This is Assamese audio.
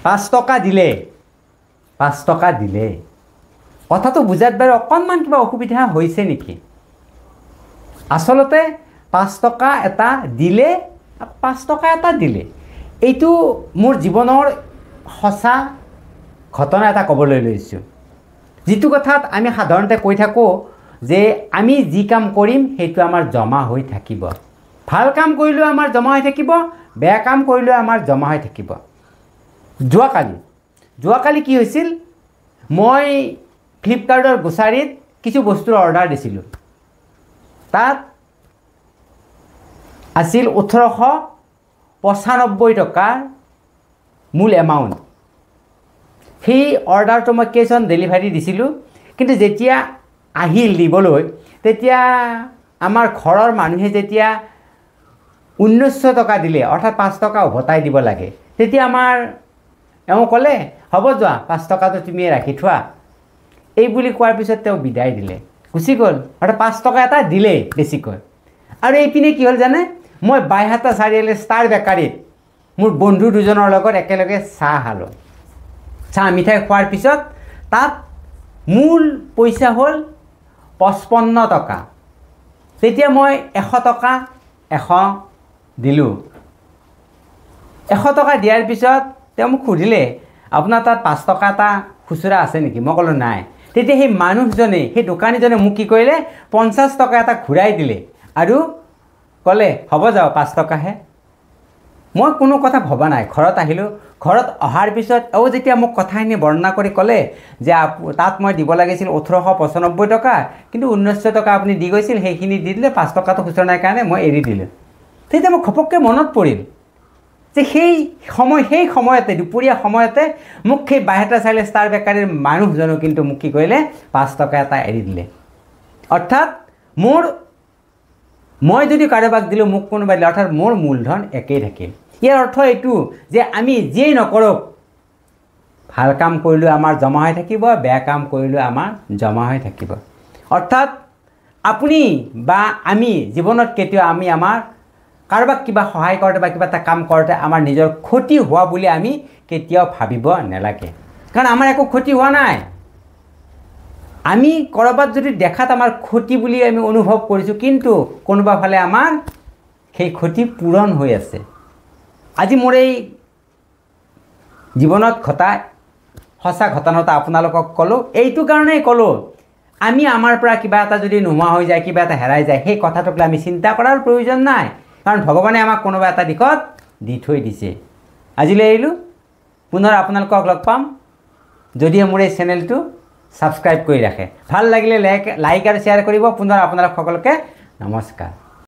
5 টকা দিলে 5 টকা দিলে কথাটো বুজাত বাৰু অকণমান কিবা অসুবিধা হৈছে নেকি আসলতে 5 টকা এটা দিলে 5 টকা এটা দিলে এইটো মোৰ জীৱনৰ সঁচা ঘটনা এটা ক'বলৈ লৈছোঁ যিটো কথাত আমি সাধাৰণতে কৈ থাকোঁ যে আমি যি কাম কৰিম সেইটো আমাৰ জমা হৈ থাকিব ভাল কাম কৰিলেও আমাৰ জমা হৈ থাকিব বেয়া কাম কৰিলেও আমাৰ জমা হৈ থাকিব যোৱাকালি কি হৈছিল মই ফ্লিপকাৰ্টৰ গোচাৰীত কিছু বস্তুৰ অৰ্ডাৰ দিছিলোঁ তাত আছিল 1895 টকাৰ মূল এমাউণ্ট সেই অৰ্ডাৰটো মই কেছ অন ডেলিভাৰী দিছিলোঁ কিন্তু যেতিয়া আহিল দিবলৈ তেতিয়া আমাৰ ঘৰৰ মানুহে যেতিয়া 1900 টকা দিলে অৰ্থাৎ 5 টকা উভতাই দিব লাগে তেতিয়া আমাৰ এওঁ ক'লে হ'ব যোৱা 5 টকাটো তুমি ৰাখি থোৱা এই বুলি কোৱাৰ পিছত তেওঁ বিদায় দিলে গুচি গ'ল অৰ্থাৎ 5 টকা এটা দিলে বেছিকৈ আৰু এইপিনে কি হ'ল জানে মই বাইহাটা চাৰিআলিৰ ষ্টাৰ বেকাৰীত মোৰ বন্ধু দুজনৰ লগত একেলগে চাহ খালোঁ চাহ মিঠাই খোৱাৰ পিছত তাত মূল পইচা হ'ল 55 টকা তেতিয়া মই 100 টকা দিলোঁ 100 টকা দিয়াৰ পিছত তেওঁ মোক সুধিলে আপোনাৰ তাত 5 টকা এটা খুচুৰা আছে নেকি মই ক'লোঁ নাই তেতিয়া সেই মানুহজনে সেই দোকানীজনে মোক কি কৰিলে 50 টকা এটা ঘূৰাই দিলে আৰু ক'লে হ'ব যাও 5 টকাহে মই কোনো কথা ভবা নাই ঘৰত আহিলোঁ ঘৰত অহাৰ পিছত যেতিয়া মোক কথাখিনি বৰ্ণনা কৰি ক'লে যে তাত মই দিব লাগিছিল 1895 টকা কিন্তু 1900 টকা আপুনি দি গৈছিল সেইখিনি দি দিলে 5 টকাটো খুচুৰা নাই কাৰণে মই এৰি দিলোঁ তেতিয়া মোক ঘপককৈ মনত পৰিল যে সেই সময়তে দুপৰীয়া সময়তে মোক সেই বাইহাটা চাৰিআলি ষ্টাৰ বেকাৰীৰ মানুহজনে কিন্তু মোক কি কৰিলে 5 টকা এটা এৰি দিলে অৰ্থাৎ মই যদি কাৰোবাক দিলোঁ মোক কোনোবাই দিলে অৰ্থাৎ মোৰ মূলধন একেই থাকিল ইয়াৰ অৰ্থ এইটো যে আমি যিয়েই নকৰক ভাল কাম কৰিলেও আমাৰ জমা হৈ থাকিব বেয়া কাম কৰিলেও আমাৰ জমা হৈ থাকিব অৰ্থাৎ আপুনি বা আমি জীৱনত কেতিয়াও আমি আমাৰ কাৰোবাক কিবা সহায় কৰোঁতে বা কিবা এটা কাম কৰোঁতে আমাৰ নিজৰ ক্ষতি হোৱা বুলি আমি কেতিয়াও ভাবিব নালাগে কাৰণ আমাৰ একো ক্ষতি হোৱা নাই আমি কৰবাত যদি দেখাত আমাৰ ক্ষতি বুলি আমি অনুভৱ কৰিছোঁ কিন্তু কোনোবা ফালে আমাৰ সেই ক্ষতি পূৰণ হৈ আছে আজি মোৰ এই জীৱনত ঘটা সঁচা ঘটনাটা আপোনালোকক ক'লোঁ এইটো কাৰণেই ক'লোঁ আমি আমাৰ পৰা কিবা এটা যদি নোহোৱা হৈ যায় কিবা এটা হেৰাই যায় সেই কথাটোক আমি চিন্তা কৰাৰ প্ৰয়োজন নাই কাৰণ ভগৱানে আমাক কোনোবা এটা দিশত দি থৈ দিছে আজিলৈ এৰিলোঁ পুনৰ আপোনালোকক লগ পাম যদিহে মোৰ এই চেনেলটো সাবস্ক্ৰাইব কৰি ৰাখে ভাল লাগিলে লাইক আৰু শ্বেয়াৰ কৰিব পুনৰ আপোনালোক সকলোকে নমস্কাৰ